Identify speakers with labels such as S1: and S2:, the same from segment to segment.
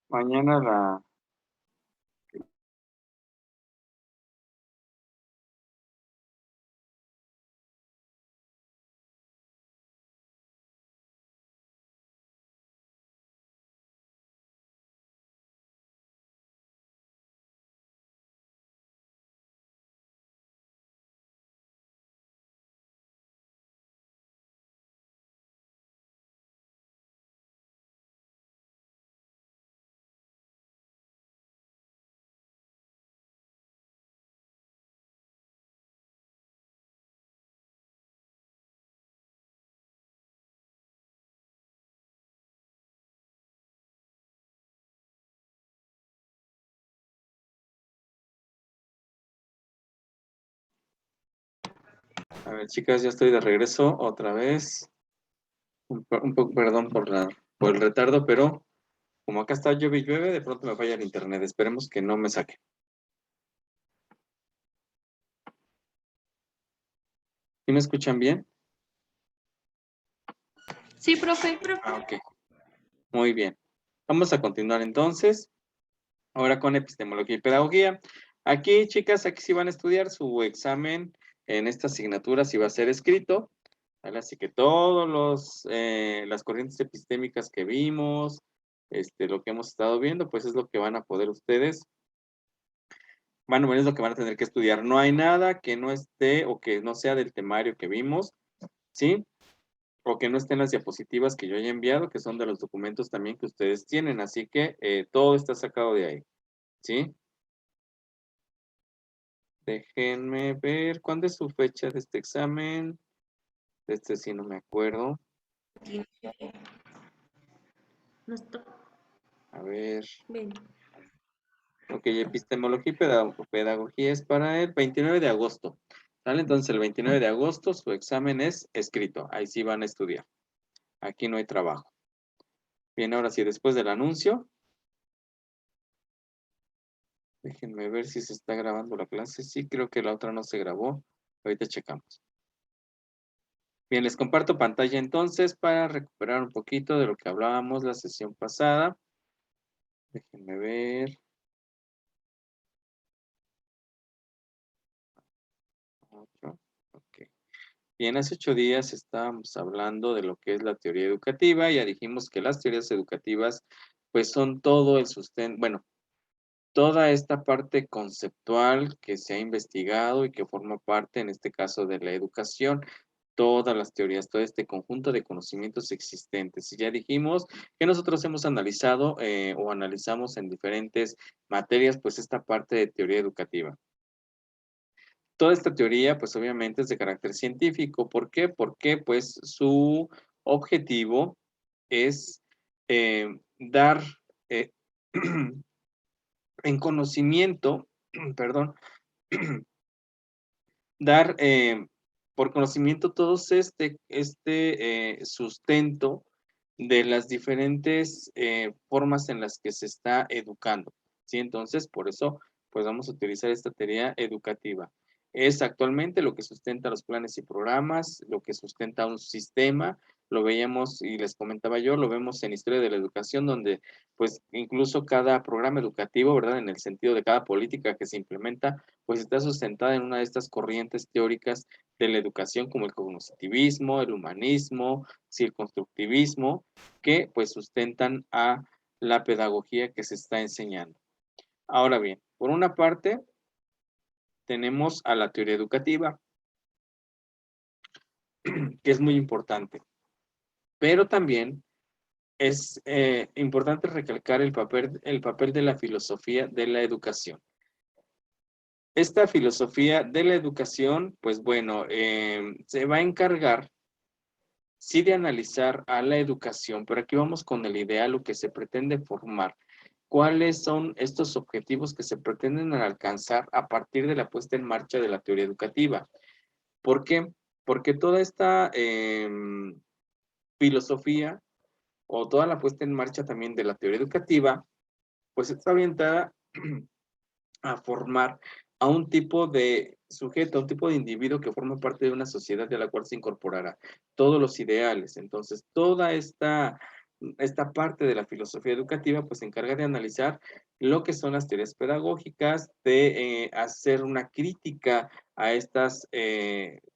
S1: Mañana la... A ver, chicas, ya estoy de regreso otra vez. Un poco, perdón por el retardo, pero como acá está llueve y llueve, de pronto me falla el internet. Esperemos que no me saque. ¿Sí me escuchan bien?
S2: Sí, profe.
S1: Ah, ok. Muy bien. Vamos a continuar entonces, ahora con epistemología y pedagogía. Aquí, chicas, aquí sí van a estudiar su examen en esta asignatura, si va a ser escrito, ¿vale? Así que todos las corrientes epistémicas que vimos, lo que hemos estado viendo, pues es lo que van a poder ustedes, bueno, es lo que van a tener que estudiar. No hay nada que no esté o que no sea del temario que vimos, ¿sí? O que no estén las diapositivas que yo haya enviado, que son de los documentos también que ustedes tienen. Así que todo está sacado de ahí, ¿sí? Déjenme ver, ¿cuándo es su fecha de este examen? Este sí no me acuerdo.
S2: No está.
S1: A ver.
S2: Ven.
S1: Ok, epistemología y pedagogía es para el 29 de agosto. ¿Sale? Entonces el 29 de agosto su examen es escrito. Ahí sí van a estudiar. Aquí no hay trabajo. Bien, ahora sí, después del anuncio. Déjenme ver si se está grabando la clase. Sí, creo que la otra no se grabó. Ahorita checamos. Bien, les comparto pantalla entonces para recuperar un poquito de lo que hablábamos la sesión pasada. Déjenme ver. Ok. Bien, hace 8 días estábamos hablando de lo que es la teoría educativa. Ya dijimos que las teorías educativas, pues son todo el sustento, bueno, toda esta parte conceptual que se ha investigado y que forma parte, en este caso, de la educación, todas las teorías, todo este conjunto de conocimientos existentes. Y ya dijimos que nosotros hemos analizado o analizamos en diferentes materias, pues esta parte de teoría educativa. Toda esta teoría, pues obviamente es de carácter científico. ¿Por qué? Porque pues su objetivo es dar eh, en conocimiento, perdón, dar por conocimiento todos este sustento de las diferentes formas en las que se está educando, ¿sí? Entonces, por eso, pues vamos a utilizar esta teoría educativa. Es actualmente lo que sustenta los planes y programas, lo que sustenta un sistema, lo veíamos y les comentaba yo, lo vemos en Historia de la Educación, donde pues incluso cada programa educativo, ¿verdad? En el sentido de cada política que se implementa, pues está sustentada en una de estas corrientes teóricas de la educación como el cognitivismo, el humanismo, sí, el constructivismo, que pues sustentan a la pedagogía que se está enseñando. Ahora bien, por una parte, tenemos a la teoría educativa, que es muy importante, pero también es importante recalcar el papel de la filosofía de la educación. Esta filosofía de la educación, pues bueno, se va a encargar, sí, de analizar a la educación, pero aquí vamos con el ideal, lo que se pretende formar. ¿Cuáles son estos objetivos que se pretenden alcanzar a partir de la puesta en marcha de la teoría educativa? ¿Por qué? Porque toda esta filosofía o toda la puesta en marcha también de la teoría educativa, pues está orientada a formar a un tipo de sujeto, a un tipo de individuo que forma parte de una sociedad de la cual se incorporará todos los ideales. Entonces, toda esta esta parte de la filosofía educativa pues se encarga de analizar lo que son las teorías pedagógicas, de hacer una crítica a estas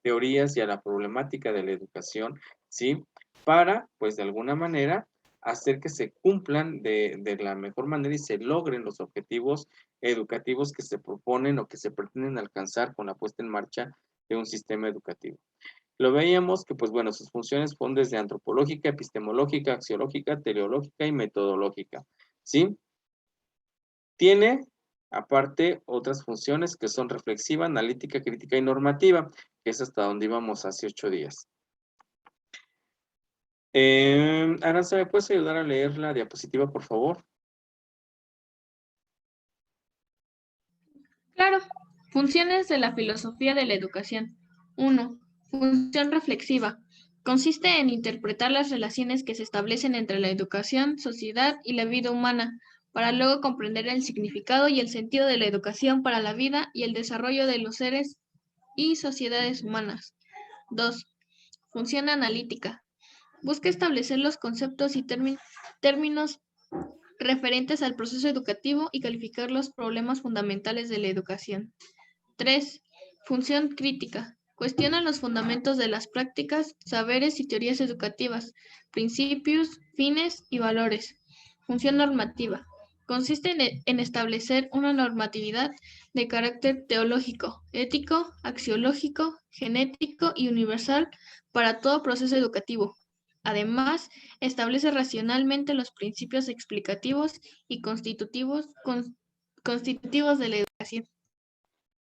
S1: teorías y a la problemática de la educación, ¿sí? Para, pues de alguna manera, hacer que se cumplan de la mejor manera y se logren los objetivos educativos que se proponen o que se pretenden alcanzar con la puesta en marcha de un sistema educativo. Lo veíamos que, pues bueno, sus funciones son desde antropológica, epistemológica, axiológica, teleológica y metodológica, ¿sí? Tiene, aparte, otras funciones que son reflexiva, analítica, crítica y normativa, que es hasta donde íbamos hace 8 días. Aranza, ¿me puedes ayudar a leer la diapositiva, por favor?
S2: Claro. Funciones de la filosofía de la educación. 1. Función reflexiva. Consiste en interpretar las relaciones que se establecen entre la educación, sociedad y la vida humana, para luego comprender el significado y el sentido de la educación para la vida y el desarrollo de los seres y sociedades humanas. 2. Función analítica. Busca establecer los conceptos y términos referentes al proceso educativo y calificar los problemas fundamentales de la educación. 3. Función crítica. Cuestiona los fundamentos de las prácticas, saberes y teorías educativas, principios, fines y valores. Función normativa. Consiste en establecer una normatividad de carácter teológico, ético, axiológico, genético y universal para todo proceso educativo. Además, establece racionalmente los principios explicativos y constitutivos de la educación.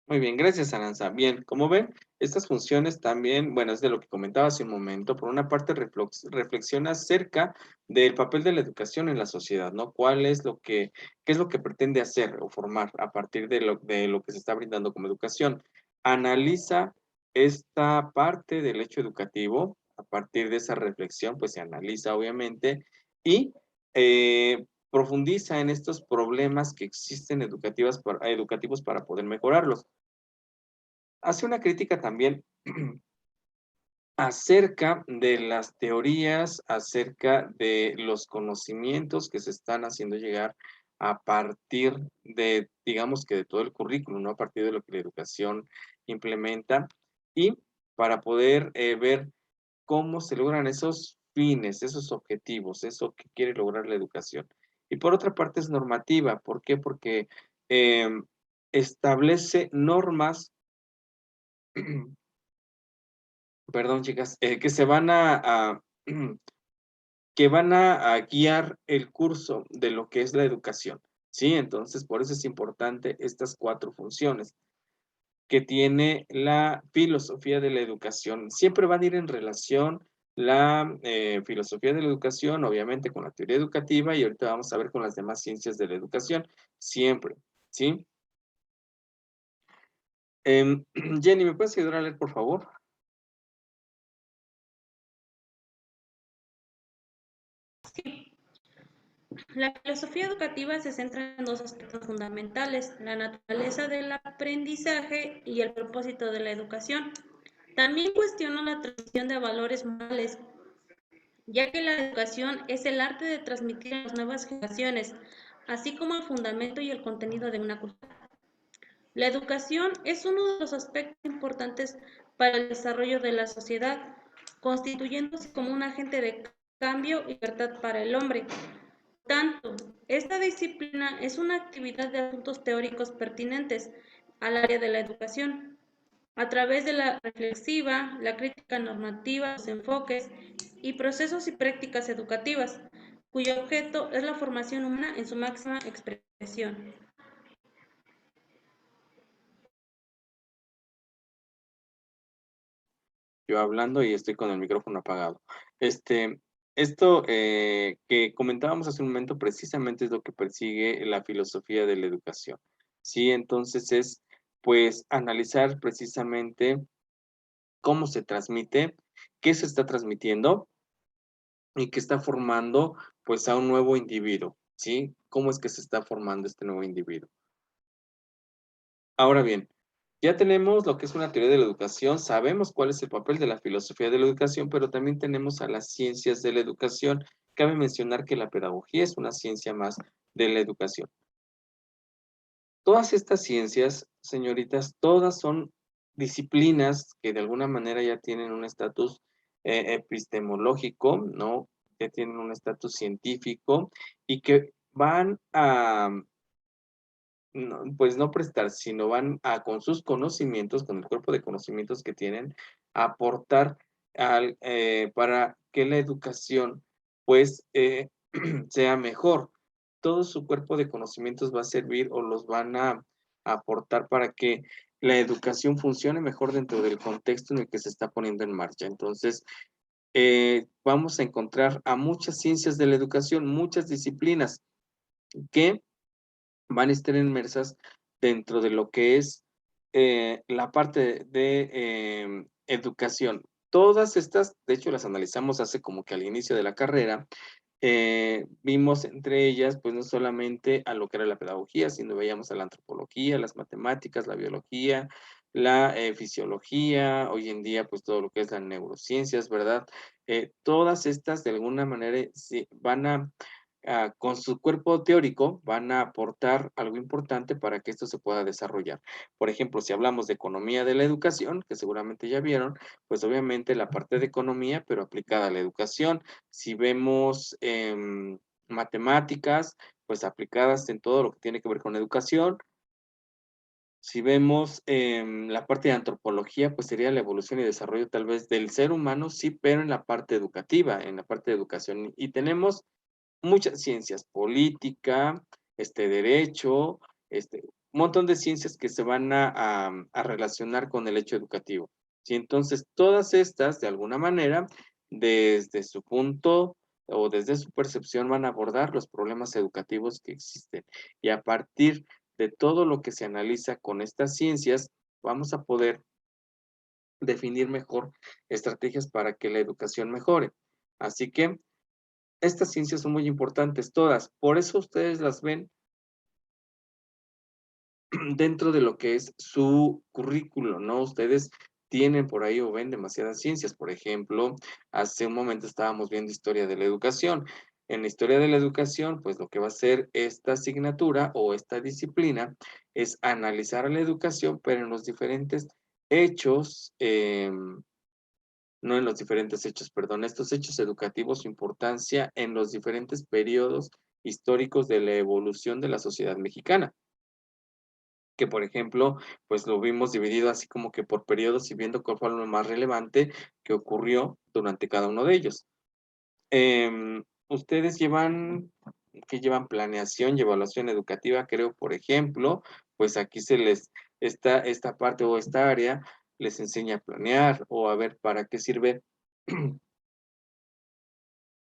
S1: Muy bien, gracias, Aranza. Bien, como ven, estas funciones también, bueno, es de lo que comentaba hace un momento, por una parte reflexiona acerca del papel de la educación en la sociedad, ¿no? ¿Qué es lo que pretende hacer o formar a partir de lo que se está brindando como educación? Analiza esta parte del hecho educativo, a partir de esa reflexión, pues se analiza obviamente, y profundiza en estos problemas que existen educativos para poder mejorarlos. Hace una crítica también acerca de las teorías, acerca de los conocimientos que se están haciendo llegar a partir de, digamos que de todo el currículum, ¿no? A partir de lo que la educación implementa y para poder ver cómo se logran esos fines, esos objetivos, eso que quiere lograr la educación. Y por otra parte es normativa. ¿Por qué? Porque establece normas perdón, chicas, que se van que van a guiar el curso de lo que es la educación, ¿sí? Entonces, por eso es importante estas 4 funciones que tiene la filosofía de la educación. Siempre van a ir en relación la filosofía de la educación, obviamente, con la teoría educativa, y ahorita vamos a ver con las demás ciencias de la educación, siempre, ¿sí? Jenny, ¿me puedes ayudar a leer, por favor?
S3: La filosofía educativa se centra en 2 aspectos fundamentales: la naturaleza del aprendizaje y el propósito de la educación. También cuestiona la transmisión de valores morales, ya que la educación es el arte de transmitir a las nuevas generaciones, así como el fundamento y el contenido de una cultura. La educación es uno de los aspectos importantes para el desarrollo de la sociedad, constituyéndose como un agente de cambio y libertad para el hombre. Tanto, esta disciplina es una actividad de asuntos teóricos pertinentes al área de la educación, a través de la reflexiva, la crítica normativa, los enfoques y procesos y prácticas educativas, cuyo objeto es la formación humana en su máxima expresión.
S1: Yo hablando y estoy con el micrófono apagado. Esto que comentábamos hace un momento precisamente es lo que persigue la filosofía de la educación. Sí, entonces es pues analizar precisamente cómo se transmite, qué se está transmitiendo y qué está formando pues a un nuevo individuo, ¿sí? ¿Cómo es que se está formando este nuevo individuo? Ahora bien, ya tenemos lo que es una teoría de la educación, sabemos cuál es el papel de la filosofía de la educación, pero también tenemos a las ciencias de la educación, cabe mencionar que la pedagogía es una ciencia más de la educación. Todas estas ciencias, señoritas, todas son disciplinas que de alguna manera ya tienen un estatus epistemológico, ¿no? Que tienen un estatus científico y que van a, no, pues no prestar, sino van a, con sus conocimientos, con el cuerpo de conocimientos que tienen, a aportar para que la educación, pues, sea mejor. Todo su cuerpo de conocimientos va a servir o los van a aportar para que la educación funcione mejor dentro del contexto en el que se está poniendo en marcha. Entonces, vamos a encontrar a muchas ciencias de la educación, muchas disciplinas que van a estar inmersas dentro de lo que es la parte de educación. Todas estas, de hecho, las analizamos hace como que al inicio de la carrera. Vimos entre ellas, pues no solamente a lo que era la pedagogía, sino veíamos a la antropología, las matemáticas, la biología, la fisiología, hoy en día, pues todo lo que es las neurociencias, ¿verdad? Todas estas, de alguna manera, sí, van a con su cuerpo teórico van a aportar algo importante para que esto se pueda desarrollar. Por ejemplo, si hablamos de economía de la educación, que seguramente ya vieron, pues obviamente la parte de economía, pero aplicada a la educación. Si vemos matemáticas, pues aplicadas en todo lo que tiene que ver con educación. Si vemos la parte de antropología, pues sería la evolución y desarrollo tal vez del ser humano, sí, pero en la parte educativa, en la parte de educación. Y tenemos muchas ciencias, política, derecho, un montón de ciencias que se van a relacionar con el hecho educativo. ¿Sí? Entonces, todas estas, de alguna manera, desde su punto o desde su percepción, van a abordar los problemas educativos que existen. Y a partir de todo lo que se analiza con estas ciencias, vamos a poder definir mejor estrategias para que la educación mejore. Así que estas ciencias son muy importantes todas, por eso ustedes las ven dentro de lo que es su currículo, ¿no? Ustedes tienen por ahí o ven demasiadas ciencias. Por ejemplo, hace un momento estábamos viendo historia de la educación. En la historia de la educación, pues lo que va a ser esta asignatura o esta disciplina es analizar a la educación, pero en los diferentes hechos, no en los diferentes hechos, perdón, estos hechos educativos, su importancia en los diferentes periodos históricos de la evolución de la sociedad mexicana, que por ejemplo, pues lo vimos dividido así como que por periodos y viendo cuál fue lo más relevante que ocurrió durante cada uno de ellos. Ustedes llevan planeación y evaluación educativa, creo, por ejemplo, pues aquí esta parte o esta área les enseña a planear o a ver para qué sirve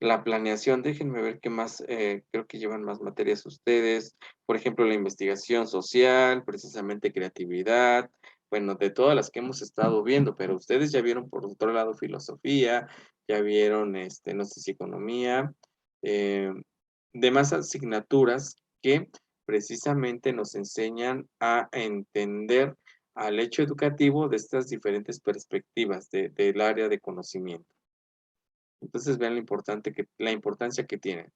S1: la planeación. Déjenme ver qué más, creo que llevan más materias ustedes. Por ejemplo, la investigación social, precisamente creatividad, bueno, de todas las que hemos estado viendo, pero ustedes ya vieron por otro lado filosofía, ya vieron, no sé si economía, eh, demás asignaturas que precisamente nos enseñan a entender al hecho educativo de estas diferentes perspectivas del área de conocimiento. Entonces vean la importancia que tiene.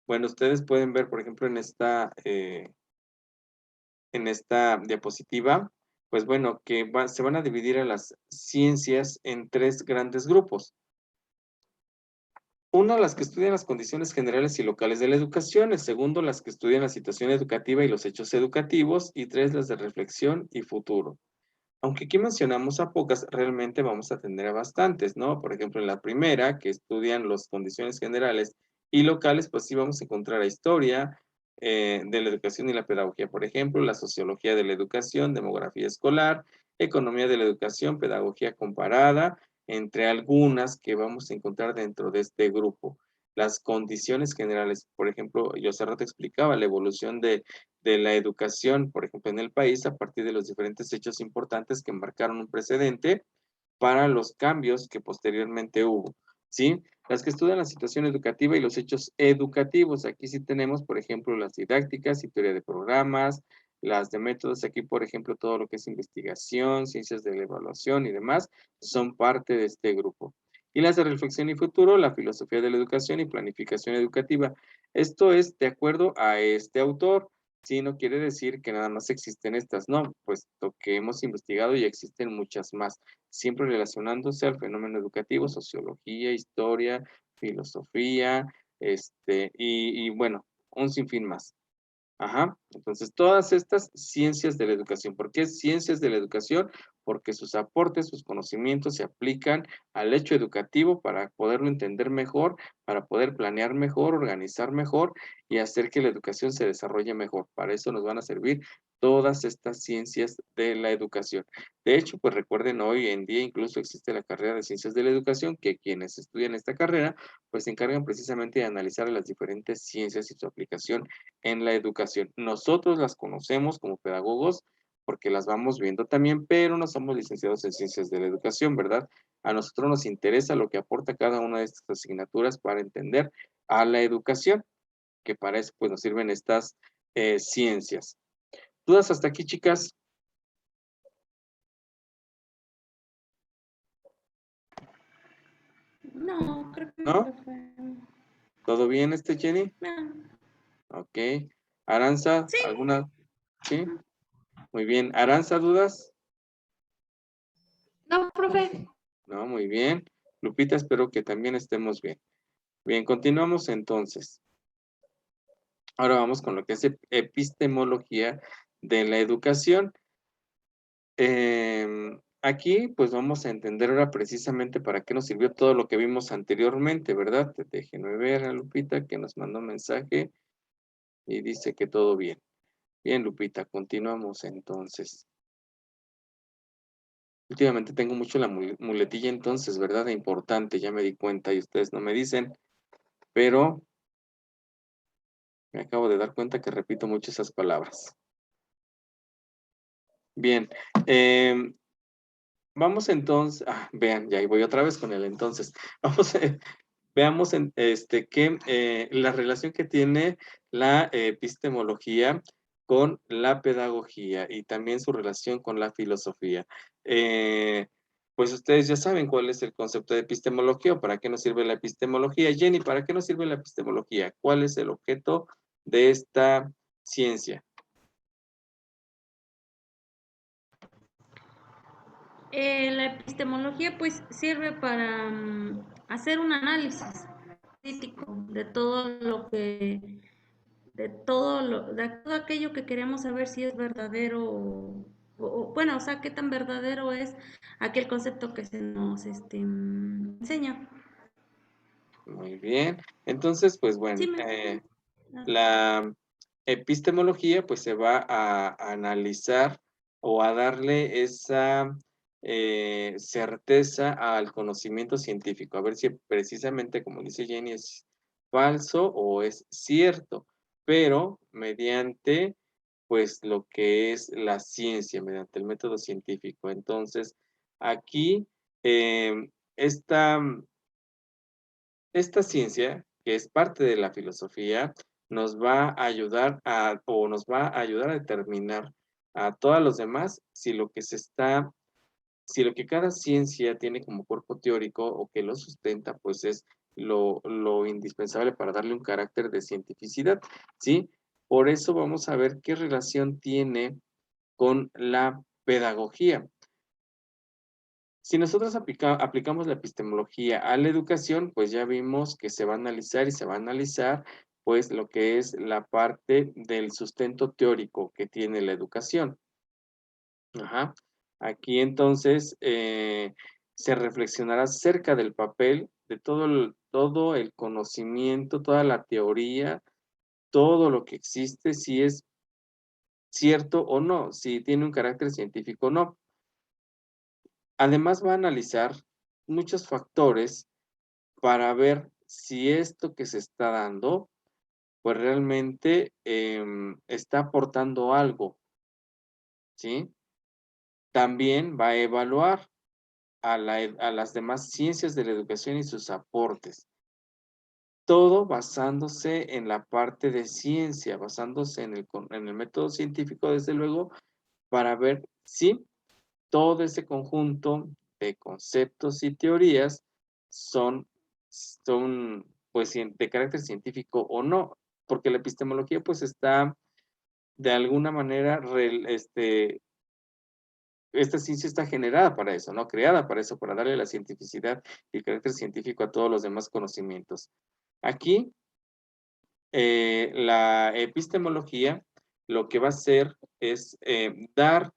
S1: Bueno, ustedes pueden ver, por ejemplo, en esta diapositiva, pues bueno, que se van a dividir a las ciencias en tres grandes grupos. Una, las que estudian las condiciones generales y locales de la educación. El segundo, las que estudian la situación educativa y los hechos educativos. Y tres, las de reflexión y futuro. Aunque aquí mencionamos a pocas, realmente vamos a tener a bastantes, ¿no? Por ejemplo, en la primera, que estudian las condiciones generales y locales, pues sí vamos a encontrar a historia de la educación y la pedagogía, por ejemplo, la sociología de la educación, demografía escolar, economía de la educación, pedagogía comparada, entre algunas que vamos a encontrar dentro de este grupo. Las condiciones generales, por ejemplo, yo hace rato explicaba la evolución de la educación, por ejemplo, en el país, a partir de los diferentes hechos importantes que marcaron un precedente para los cambios que posteriormente hubo, ¿sí? Las que estudian la situación educativa y los hechos educativos, aquí sí tenemos, por ejemplo, las didácticas y teoría de programas, las de métodos, aquí, por ejemplo, todo lo que es investigación, ciencias de la evaluación y demás, son parte de este grupo. Y las de reflexión y futuro, la filosofía de la educación y planificación educativa. Esto es de acuerdo a este autor. Sí, no quiere decir que nada más existen estas, no, puesto que hemos investigado y existen muchas más, siempre relacionándose al fenómeno educativo, sociología, historia, filosofía, y bueno, un sinfín más. Ajá. Entonces, todas estas ciencias de la educación. ¿Por qué ciencias de la educación? Porque sus aportes, sus conocimientos se aplican al hecho educativo para poderlo entender mejor, para poder planear mejor, organizar mejor y hacer que la educación se desarrolle mejor. Para eso nos van a servir todas estas ciencias de la educación. De hecho, pues recuerden, hoy en día incluso existe la carrera de ciencias de la educación, que quienes estudian esta carrera, pues se encargan precisamente de analizar las diferentes ciencias y su aplicación en la educación. Nosotros las conocemos como pedagogos porque las vamos viendo también, pero no somos licenciados en ciencias de la educación, ¿verdad? A nosotros nos interesa lo que aporta cada una de estas asignaturas para entender a la educación, que para eso pues nos sirven estas ciencias. ¿Dudas hasta aquí, chicas?
S3: No, creo que
S1: ¿No?
S3: profe.
S1: ¿Todo bien, Jenny?
S3: No.
S1: Ok. Aranza,
S3: Sí.
S1: ¿alguna? Sí. Muy bien. Aranza, ¿dudas?
S2: No, profe.
S1: No, muy bien. Lupita, espero que también estemos bien. Bien, continuamos entonces. Ahora vamos con lo que es epistemología de la educación. Aquí pues vamos a entender ahora precisamente para qué nos sirvió todo lo que vimos anteriormente, ¿verdad? Déjenme ver a Lupita que nos mandó un mensaje y dice que todo bien. Bien, Lupita, continuamos entonces. Últimamente tengo mucho la muletilla entonces, ¿verdad? Importante, ya me di cuenta y ustedes no me dicen, pero me acabo de dar cuenta que repito mucho esas palabras. Bien, vamos entonces, vean, ya ahí voy otra vez con el entonces. Vamos, veamos la relación que tiene la epistemología con la pedagogía y también su relación con la filosofía. Pues ustedes ya saben cuál es el concepto de epistemología o para qué nos sirve la epistemología. Jenny, ¿para qué nos sirve la epistemología? ¿Cuál es el objeto de esta ciencia?
S3: La epistemología pues sirve para hacer un análisis crítico de todo aquello que queremos saber si es verdadero bueno, o sea, qué tan verdadero es aquel concepto que se nos enseña.
S1: Muy bien. Entonces, pues
S3: Sí,
S1: bueno,
S3: me escuchan.
S1: la epistemología pues se va a analizar o a darle esa certeza al conocimiento científico, a ver si precisamente como dice Jenny es falso o es cierto, pero mediante pues lo que es la ciencia, mediante el método científico. Entonces, aquí esta esta ciencia, que es parte de la filosofía, nos va a ayudar o nos va a ayudar a determinar a todos los demás si lo que cada ciencia tiene como cuerpo teórico o que lo sustenta, pues es lo indispensable para darle un carácter de cientificidad, ¿sí? Por eso vamos a ver qué relación tiene con la pedagogía. Si nosotros aplicamos la epistemología a la educación, pues ya vimos que se va a analizar y se va a analizar pues lo que es la parte del sustento teórico que tiene la educación. Ajá. Aquí entonces se reflexionará acerca del papel de todo el conocimiento, toda la teoría, todo lo que existe, si es cierto o no, si tiene un carácter científico o no. Además va a analizar muchos factores para ver si esto que se está dando, pues realmente está aportando algo, ¿sí? También va a evaluar a las demás ciencias de la educación y sus aportes. Todo basándose en la parte de ciencia, basándose en el método científico, desde luego, para ver si todo ese conjunto de conceptos y teorías son pues de carácter científico o no, porque la epistemología pues está de alguna manera, esta ciencia está generada para eso, ¿no? Creada para eso, para darle la cientificidad y el carácter científico a todos los demás conocimientos. Aquí, la epistemología lo que va a hacer es dar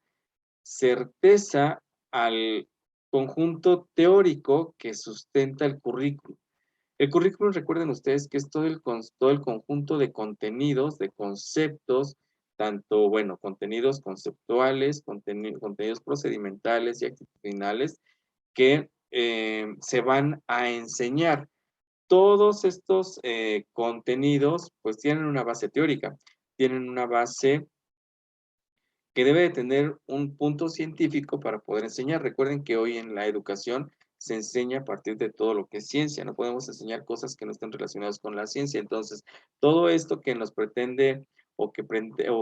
S1: certeza al conjunto teórico que sustenta el currículum. El currículum, recuerden ustedes que es todo el conjunto de contenidos, de conceptos, tanto, bueno, contenidos conceptuales, contenidos procedimentales y actitudinales que se van a enseñar. Todos estos contenidos, pues tienen una base teórica, tienen una base que debe de tener un punto científico para poder enseñar. Recuerden que hoy en la educación se enseña a partir de todo lo que es ciencia, no podemos enseñar cosas que no estén relacionadas con la ciencia. Entonces, todo esto que nos pretende o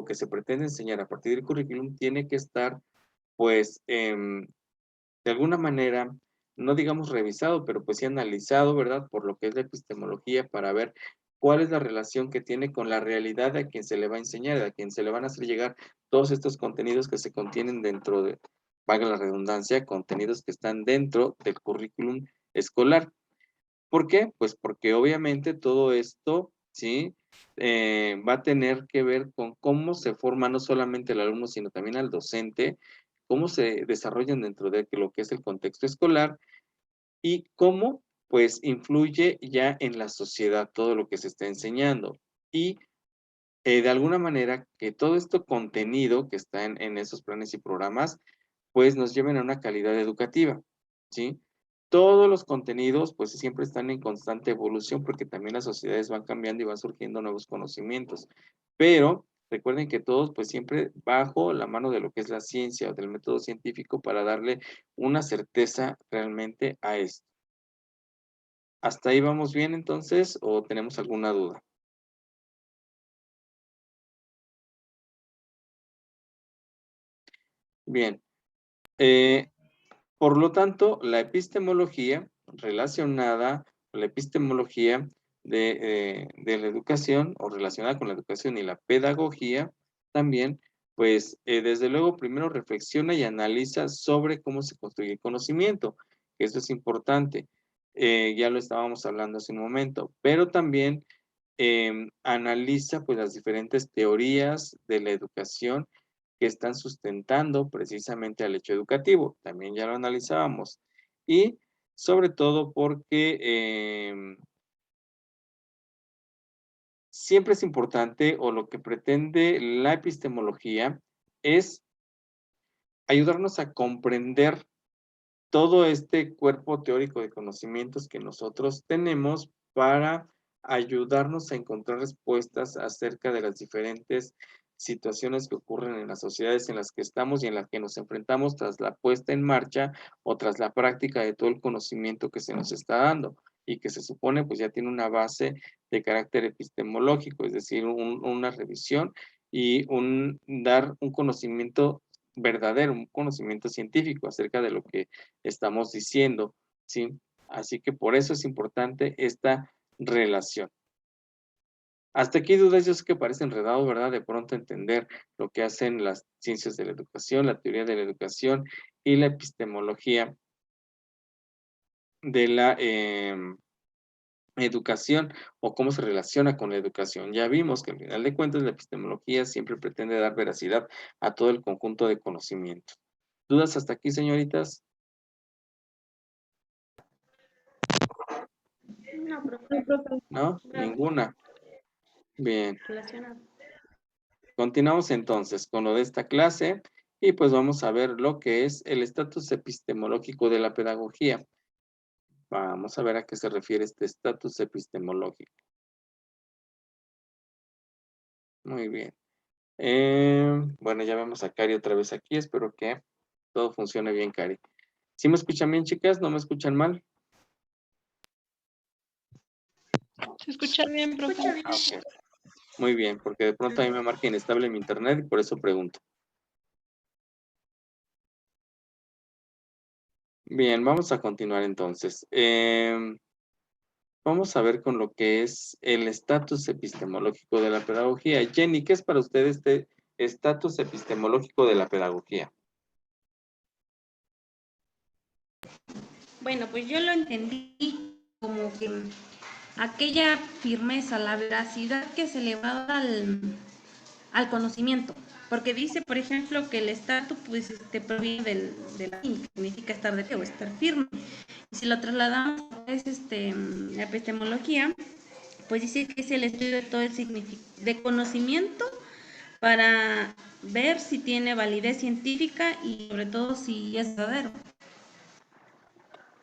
S1: que se pretende enseñar a partir del currículum tiene que estar, pues, de alguna manera, no digamos revisado, pero pues sí analizado, ¿verdad? Por lo que es la epistemología para ver cuál es la relación que tiene con la realidad a quien se le va a enseñar, a quien se le van a hacer llegar todos estos contenidos que se contienen dentro de, valga la redundancia, contenidos que están dentro del currículum escolar. ¿Por qué? Pues porque obviamente todo esto, ¿sí? Va a tener que ver con cómo se forma no solamente el alumno, sino también al docente, cómo se desarrollan dentro de lo que es el contexto escolar y cómo, pues, influye ya en la sociedad todo lo que se está enseñando. Y de alguna manera que todo este contenido que está en esos planes y programas, pues nos lleven a una calidad educativa, ¿sí? Todos los contenidos, pues siempre están en constante evolución porque también las sociedades van cambiando y van surgiendo nuevos conocimientos. Pero recuerden que todos, pues siempre bajo la mano de lo que es la ciencia o del método científico para darle una certeza realmente a esto. ¿Hasta ahí vamos bien entonces o tenemos alguna duda? Bien. Por lo tanto, la epistemología relacionada, la epistemología de la educación o relacionada con la educación y la pedagogía también, pues desde luego primero reflexiona y analiza sobre cómo se construye el conocimiento, que eso es importante. Ya lo estábamos hablando hace un momento, pero también analiza pues las diferentes teorías de la educación que están sustentando precisamente al hecho educativo. También ya lo analizábamos. Y sobre todo porque siempre es importante o lo que pretende la epistemología es ayudarnos a comprender todo este cuerpo teórico de conocimientos que nosotros tenemos para ayudarnos a encontrar respuestas acerca de las diferentes situaciones que ocurren en las sociedades en las que estamos y en las que nos enfrentamos tras la puesta en marcha o tras la práctica de todo el conocimiento que se nos está dando y que se supone pues ya tiene una base de carácter epistemológico, es decir, una revisión y dar un conocimiento verdadero, un conocimiento científico acerca de lo que estamos diciendo, ¿sí? Así que por eso es importante esta relación. Hasta aquí dudas, yo sé que parece enredado, ¿verdad? De pronto entender lo que hacen las ciencias de la educación, la teoría de la educación y la epistemología de la educación o cómo se relaciona con la educación. Ya vimos que al final de cuentas la epistemología siempre pretende dar veracidad a todo el conjunto de conocimientos. ¿Dudas hasta aquí, señoritas?
S3: No, profe.
S1: ¿No? Ninguna. Bien.
S3: Relacionado.
S1: Continuamos entonces con lo de esta clase y pues vamos a ver lo que es el estatus epistemológico de la pedagogía. Vamos a ver a qué se refiere este estatus epistemológico. Muy bien. Bueno, ya vemos a Cari otra vez aquí. Espero que todo funcione bien, Cari. ¿Sí me escuchan bien, chicas? ¿No me escuchan mal?
S2: Se escucha bien, profe.
S3: Escucha bien.
S1: Ok. Muy bien, porque de pronto a mí me marca inestable mi internet y por eso pregunto. Bien, vamos a continuar entonces. Vamos a ver con lo que es el estatus epistemológico de la pedagogía. Jenny, ¿qué es para usted este estatus epistemológico de la pedagogía?
S3: Bueno, pues yo lo entendí como que aquella firmeza, la veracidad que se le va a dar al conocimiento. Porque dice, por ejemplo, que el estatus pues, proviene del latín, que significa estar de pie o estar firme. Y si lo trasladamos a la epistemología, pues dice que es el estudio de todo el de conocimiento para ver si tiene validez científica y sobre todo si es verdadero.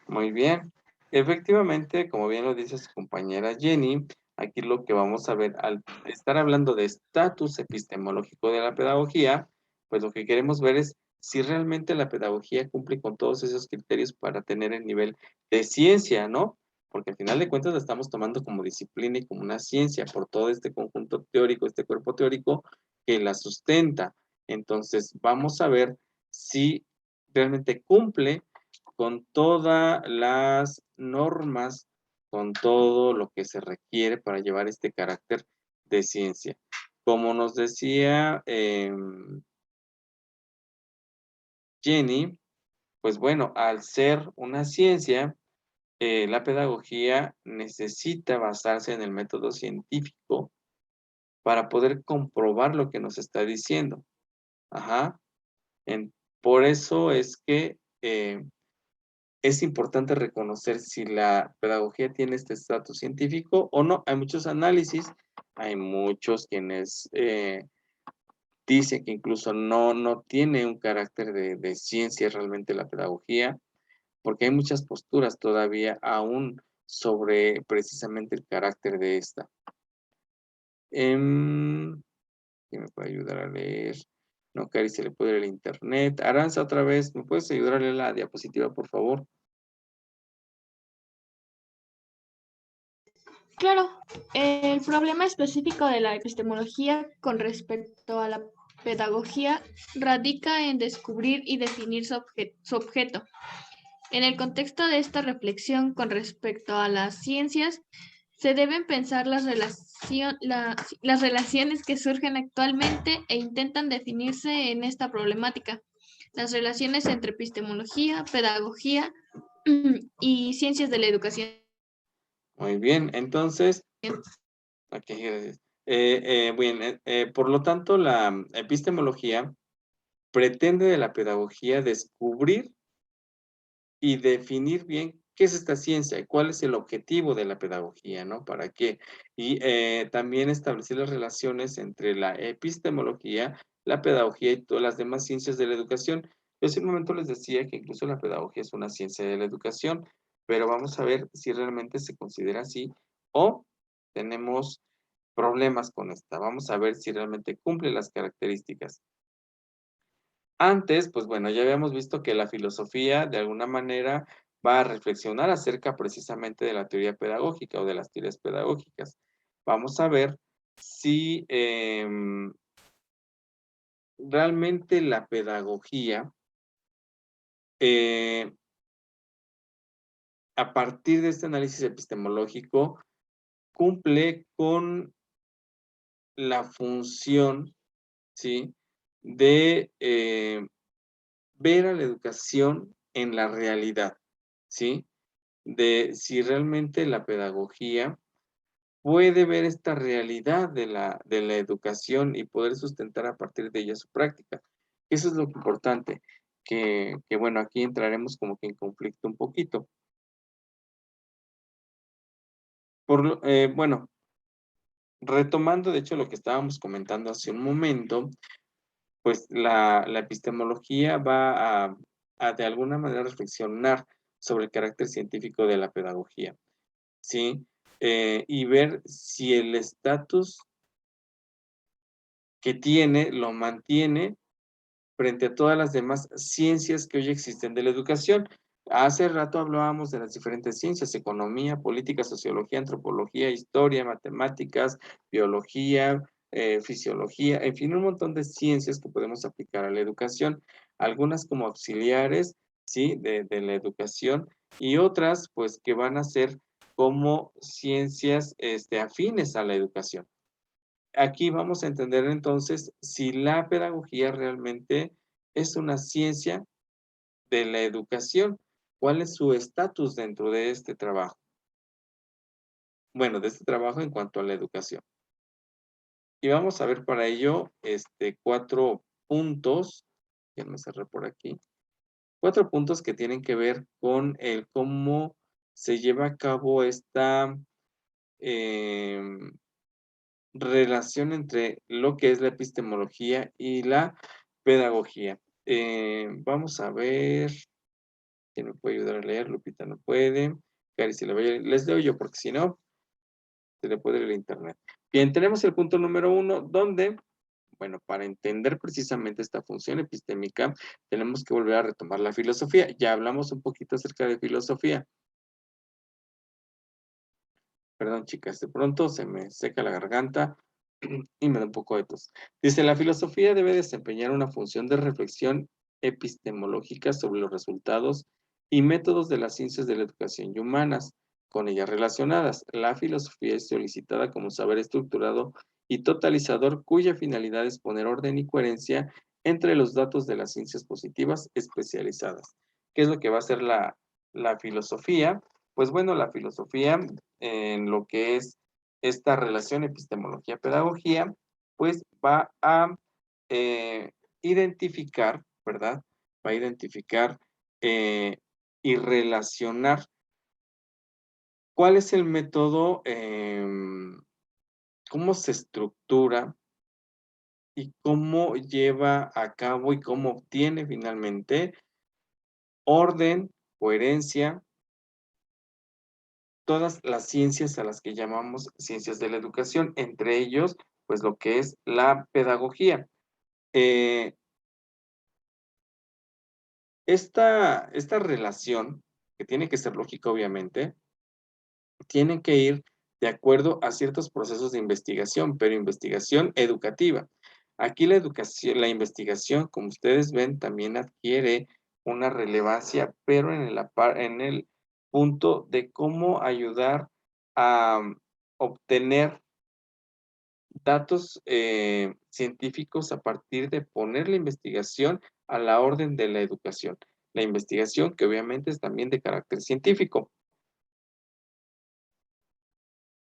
S1: Muy bien. Efectivamente, como bien lo dice su compañera Jenny, aquí lo que vamos a ver al estar hablando de estatus epistemológico de la pedagogía, pues lo que queremos ver es si realmente la pedagogía cumple con todos esos criterios para tener el nivel de ciencia, ¿no? Porque al final de cuentas la estamos tomando como disciplina y como una ciencia por todo este conjunto teórico, este cuerpo teórico que la sustenta. Entonces, vamos a ver si realmente cumple con todas las normas, con todo lo que se requiere para llevar este carácter de ciencia. Como nos decía Jenny, pues bueno, al ser una ciencia, la pedagogía necesita basarse en el método científico para poder comprobar lo que nos está diciendo. Ajá. Por eso es que es importante reconocer si la pedagogía tiene este estatus científico o no. Hay muchos análisis, hay muchos quienes dicen que incluso no tiene un carácter de ciencia realmente la pedagogía, porque hay muchas posturas todavía aún sobre precisamente el carácter de esta. ¿Quién me puede ayudar a leer? No, Cari, se le puede ir el internet. Aranza, otra vez, ¿me puedes ayudar a leer la diapositiva, por favor?
S2: Claro, el problema específico de la epistemología con respecto a la pedagogía radica en descubrir y definir su objeto. En el contexto de esta reflexión con respecto a las ciencias, se deben pensar las relaciones que surgen actualmente e intentan definirse en esta problemática. Las relaciones entre epistemología, pedagogía y ciencias de la educación.
S1: Muy bien, entonces, ok, gracias. Bien, por lo tanto, la epistemología pretende de la pedagogía descubrir y definir bien qué es esta ciencia y cuál es el objetivo de la pedagogía, ¿no? ¿Para qué? Y también establecer las relaciones entre la epistemología, la pedagogía y todas las demás ciencias de la educación. Yo hace un momento les decía que incluso la pedagogía es una ciencia de la educación, pero vamos a ver si realmente se considera así o tenemos problemas con esta. Vamos a ver si realmente cumple las características. Antes, pues bueno, ya habíamos visto que la filosofía de alguna manera va a reflexionar acerca precisamente de la teoría pedagógica o de las teorías pedagógicas. Vamos a ver si realmente la pedagogía, eh, a partir de este análisis epistemológico, cumple con la función, ¿sí? De ver a la educación en la realidad, ¿sí? De si realmente la pedagogía puede ver esta realidad de la educación y poder sustentar a partir de ella su práctica. Eso es lo importante, que bueno, aquí entraremos como que en conflicto un poquito. Bueno, retomando de hecho lo que estábamos comentando hace un momento, pues la epistemología va a de alguna manera reflexionar sobre el carácter científico de la pedagogía. ¿Sí? Y ver si el estatus que tiene lo mantiene frente a todas las demás ciencias que hoy existen de la educación. Hace rato hablábamos de las diferentes ciencias: economía, política, sociología, antropología, historia, matemáticas, biología, fisiología, en fin, un montón de ciencias que podemos aplicar a la educación, algunas como auxiliares ¿sí? De la educación, y otras, pues, que van a ser como ciencias afines a la educación. Aquí vamos a entender entonces si la pedagogía realmente es una ciencia de la educación. ¿Cuál es su estatus dentro de este trabajo? Bueno, de este trabajo en cuanto a la educación. Y vamos a ver para ello 4 puntos. Ya me cerré por aquí. 4 puntos que tienen que ver con el cómo se lleva a cabo esta em, relación entre lo que es la epistemología y la pedagogía. Vamos a ver, ¿quién me puede ayudar a leer? Lupita no puede. Cari, si les leo yo, porque si no, se le puede ir el internet. Bien, tenemos el punto número 1, donde, bueno, para entender precisamente esta función epistémica, tenemos que volver a retomar la filosofía. Ya hablamos un poquito acerca de filosofía. Perdón, chicas, de pronto se me seca la garganta y me da un poco de tos. Dice, la filosofía debe desempeñar una función de reflexión epistemológica sobre los resultados y métodos de las ciencias de la educación y humanas, con ellas relacionadas. La filosofía es solicitada como saber estructurado y totalizador cuya finalidad es poner orden y coherencia entre los datos de las ciencias positivas especializadas. ¿Qué es lo que va a hacer la filosofía? Pues bueno, la filosofía en lo que es esta relación epistemología-pedagogía, pues va a identificar, ¿verdad? Va a identificar y relacionar cuál es el método, cómo se estructura y cómo lleva a cabo y cómo obtiene finalmente orden, coherencia, todas las ciencias a las que llamamos ciencias de la educación, entre ellos, pues lo que es la pedagogía. Eh, esta relación, que tiene que ser lógica obviamente, tiene que ir de acuerdo a ciertos procesos de investigación, pero investigación educativa. Aquí la educación, la investigación, como ustedes ven, también adquiere una relevancia, pero en el punto de cómo ayudar a obtener datos científicos a partir de poner la investigación a la orden de la educación. La investigación que obviamente es también de carácter científico.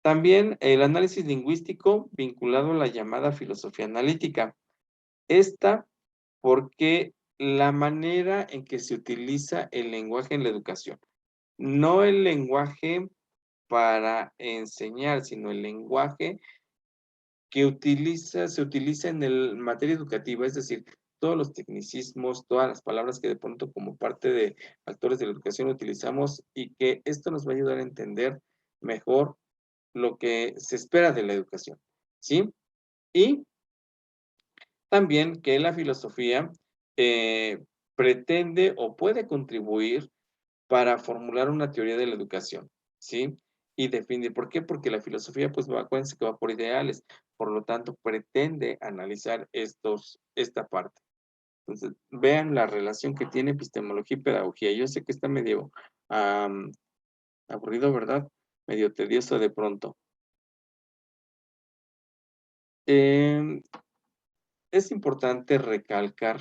S1: También el análisis lingüístico vinculado a la llamada filosofía analítica. Esta porque la manera en que se utiliza el lenguaje en la educación. No el lenguaje para enseñar, sino el lenguaje que se utiliza en el materia educativa, es decir, todos los tecnicismos, todas las palabras que de pronto como parte de actores de la educación utilizamos y que esto nos va a ayudar a entender mejor lo que se espera de la educación, ¿sí? Y también que la filosofía pretende o puede contribuir para formular una teoría de la educación, ¿sí? Y definir, ¿por qué? Porque la filosofía, pues, acuérdense que va por ideales, por lo tanto, pretende analizar esta parte. Entonces, vean la relación que tiene epistemología y pedagogía. Yo sé que está medio aburrido, ¿verdad? Medio tedioso de pronto. Em, es importante recalcar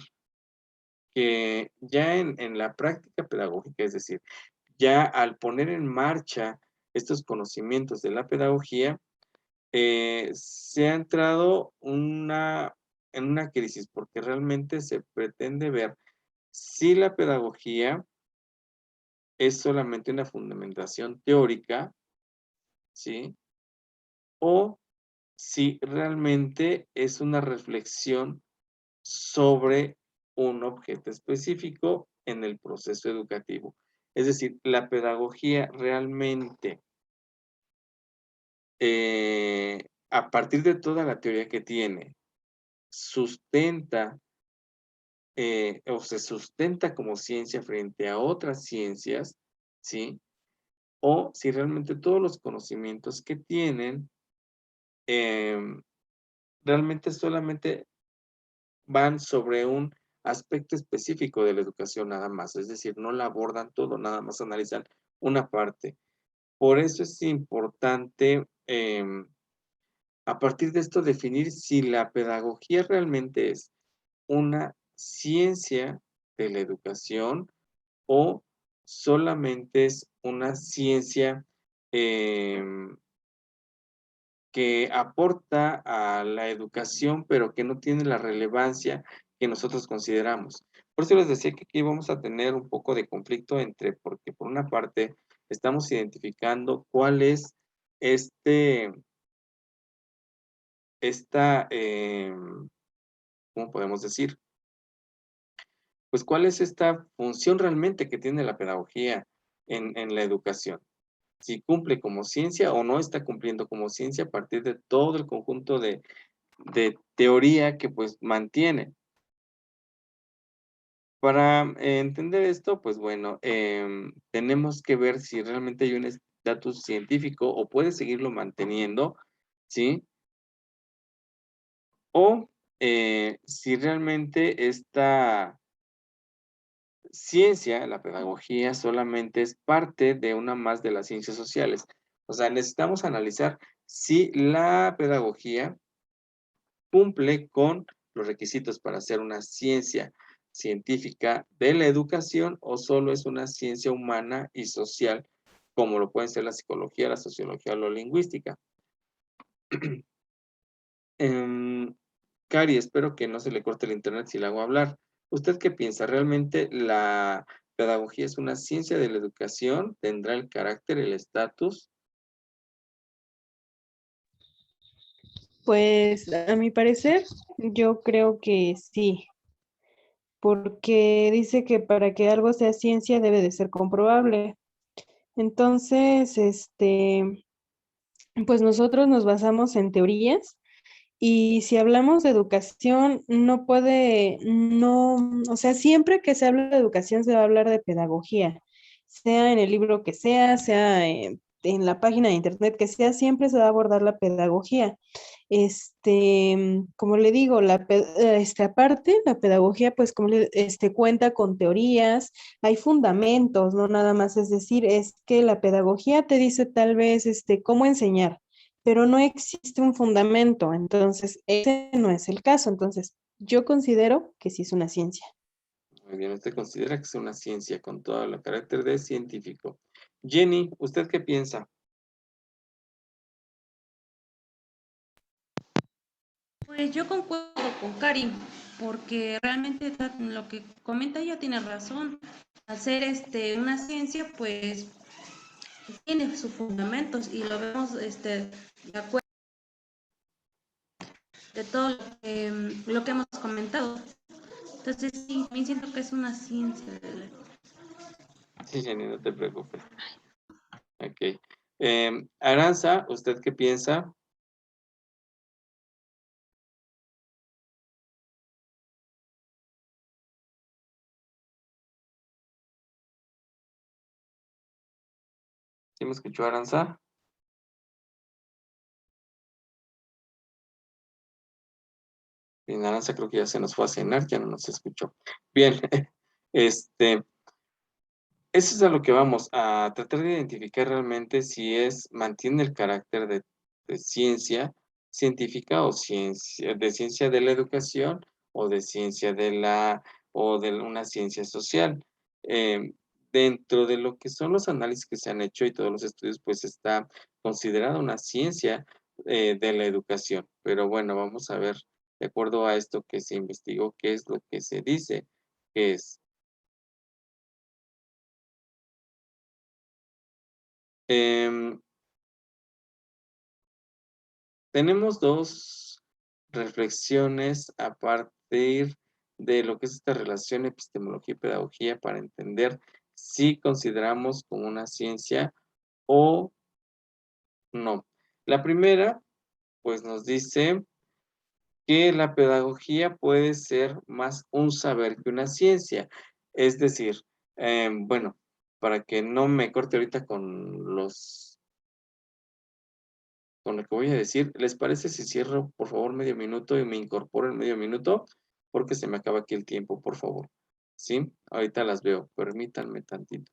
S1: que ya en la práctica pedagógica, es decir, ya al poner en marcha estos conocimientos de la pedagogía, se ha entrado en una crisis, porque realmente se pretende ver si la pedagogía es solamente una fundamentación teórica, ¿sí? O si realmente es una reflexión sobre un objeto específico en el proceso educativo. Es decir, la pedagogía realmente, a partir de toda la teoría que tiene, sustenta o se sustenta como ciencia frente a otras ciencias, ¿sí? O si realmente todos los conocimientos que tienen realmente solamente van sobre un aspecto específico de la educación nada más, es decir, no la abordan todo, nada más analizan una parte. Por eso es importante, a partir de esto, definir si la pedagogía realmente es una ciencia de la educación o solamente es una ciencia que aporta a la educación, pero que no tiene la relevancia que nosotros consideramos. Por eso les decía que aquí vamos a tener un poco de conflicto entre, porque por una parte estamos identificando cuál es este, esta, ¿cómo podemos decir? Pues cuál es esta función realmente que tiene la pedagogía en la educación. Si cumple como ciencia o no está cumpliendo como ciencia a partir de todo el conjunto de teoría que pues mantiene. Para entender esto, pues bueno, tenemos que ver si realmente hay un estatus científico o puede seguirlo manteniendo, ¿sí? O si realmente esta ciencia, la pedagogía, solamente es parte de una más de las ciencias sociales. O sea, necesitamos analizar si la pedagogía cumple con los requisitos para ser una ciencia científica de la educación o solo es una ciencia humana y social, como lo pueden ser la psicología, la sociología o la lingüística. Cari, espero que no se le corte el internet si la hago hablar. ¿Usted qué piensa? ¿Realmente la pedagogía es una ciencia de la educación? ¿Tendrá el carácter, el estatus?
S4: Pues a mi parecer, yo creo que sí, porque dice que para que algo sea ciencia debe de ser comprobable. Entonces, pues nosotros nos basamos en teorías y si hablamos de educación, o sea, siempre que se habla de educación se va a hablar de pedagogía, sea en el libro que sea en la página de internet que sea, siempre se va a abordar la pedagogía. Como le digo, aparte, la pedagogía, pues, cuenta con teorías, hay fundamentos, no nada más, es decir, es que la pedagogía te dice tal vez, cómo enseñar, pero no existe un fundamento, entonces, ese no es el caso, entonces, yo considero que sí es una ciencia.
S1: Muy bien, ¿usted considera que es una ciencia con todo el carácter de científico? Jenny, ¿usted qué piensa?
S3: Pues yo concuerdo con Karin, porque realmente lo que comenta ella tiene razón. Al ser una ciencia, pues tiene sus fundamentos y lo vemos de acuerdo de todo lo que hemos comentado. Entonces sí, me siento que es una ciencia.
S1: Sí, Jenny, no te preocupes. Ok. Aranza, ¿usted qué piensa? ¿Sí me escuchó Aranza? Bien, Aranza creo que ya se nos fue a cenar, ya no nos escuchó. Bien, eso es a lo que vamos, a tratar de identificar realmente si mantiene el carácter de ciencia científica o ciencia de la educación o de ciencia o de una ciencia social. Eh, Dentro de lo que son los análisis que se han hecho y todos los estudios, pues está considerada una ciencia de la educación. Pero bueno, vamos a ver, de acuerdo a esto que se investigó, qué es lo que se dice que es. Em, Tenemos dos reflexiones a partir de lo que es esta relación epistemología y pedagogía para entender si consideramos como una ciencia o no. La primera, pues nos dice que la pedagogía puede ser más un saber que una ciencia. Es decir, bueno, para que no me corte ahorita con lo que voy a decir, ¿les parece si cierro por favor medio minuto y me incorporo en medio minuto? porque se me acaba aquí el tiempo, por favor. ¿Sí? Ahorita las veo, permítanme tantito.